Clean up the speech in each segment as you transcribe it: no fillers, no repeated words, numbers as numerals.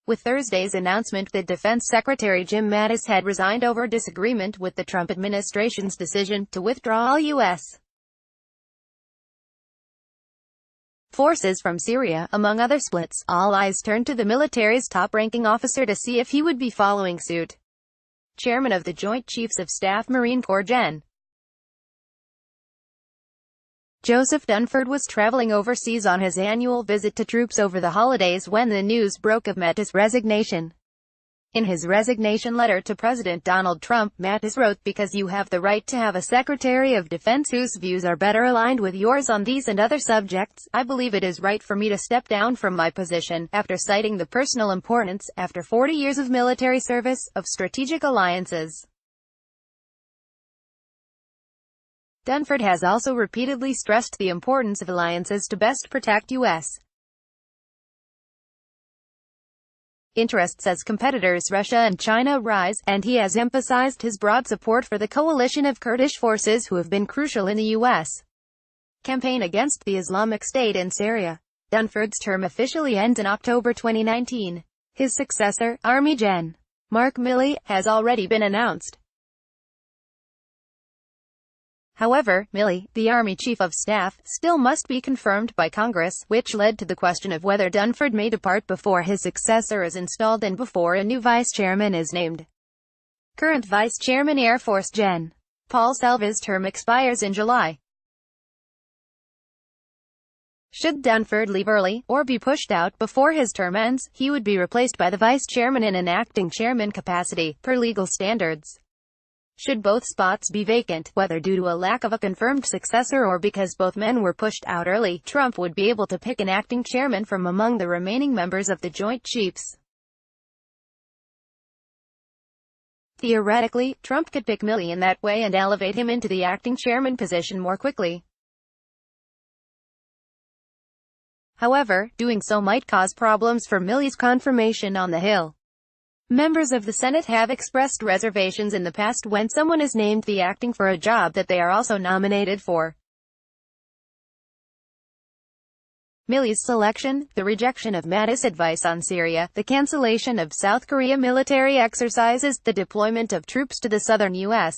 with Thursday's announcement that Defense Secretary Jim Mattis had resigned over disagreement with the Trump administration's decision to withdraw all U.S. forces from Syria. Among other splits, all eyes turned to the military's top-ranking officer to see if he would be following suit. Chairman of the Joint Chiefs of Staff Marine Corps Gen. Joseph Dunford was traveling overseas on his annual visit to troops over the holidays when the news broke of Mattis' resignation. In his resignation letter to President Donald Trump, Mattis wrote, "Because you have the right to have a Secretary of Defense whose views are better aligned with yours on these and other subjects, I believe it is right for me to step down from my position," after citing the personal importance, after 40 years of military service, of strategic alliances. Dunford has also repeatedly stressed the importance of alliances to best protect U.S. interests as competitors Russia and China rise, and he has emphasized his broad support for the coalition of Kurdish forces who have been crucial in the U.S. campaign against the Islamic State in Syria. Dunford's term officially ends in October 2019. His successor, Army Gen. Mark Milley, has already been announced. However, Milley, the Army Chief of Staff, still must be confirmed by Congress, which led to the question of whether Dunford may depart before his successor is installed and before a new vice chairman is named. Current Vice Chairman Air Force Gen. Paul Selva's term expires in July. Should Dunford leave early, or be pushed out before his term ends, he would be replaced by the vice chairman in an acting chairman capacity, per legal standards. Should both spots be vacant, whether due to a lack of a confirmed successor or because both men were pushed out early, Trump would be able to pick an acting chairman from among the remaining members of the Joint Chiefs. Theoretically, Trump could pick Milley in that way and elevate him into the acting chairman position more quickly. However, doing so might cause problems for Milley's confirmation on the Hill. Members of the Senate have expressed reservations in the past when someone is named the acting for a job that they are also nominated for. Milley's selection, the rejection of Mattis' advice on Syria, the cancellation of South Korea military exercises, the deployment of troops to the southern U.S.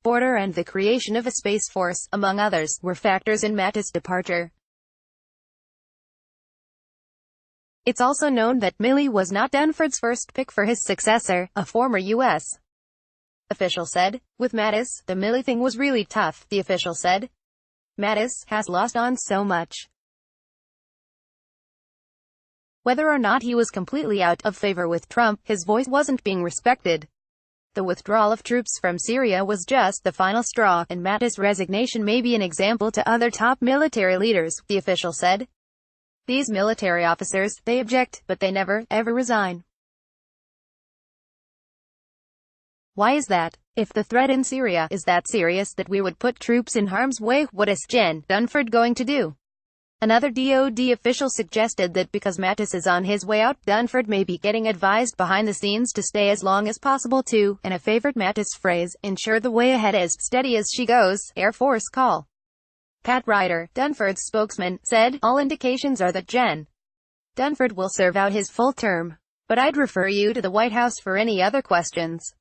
border and the creation of a space force, among others, were factors in Mattis' departure. It's also known that Milley was not Dunford's first pick for his successor, a former U.S. official said. With Mattis, the Milley thing was really tough, the official said. Mattis has lost on so much. Whether or not he was completely out of favor with Trump, his voice wasn't being respected. The withdrawal of troops from Syria was just the final straw, and Mattis' resignation may be an example to other top military leaders, the official said. These military officers, they object, but they never, ever resign. Why is that? If the threat in Syria is that serious that we would put troops in harm's way, what is Gen. Dunford going to do? Another DoD official suggested that because Mattis is on his way out, Dunford may be getting advised behind the scenes to stay as long as possible to, and a favorite Mattis phrase, ensure the way ahead is steady as she goes, Air Force call. Pat Ryder, Dunford's spokesman, said, "All indications are that Gen. Dunford will serve out his full term. But I'd refer you to the White House for any other questions."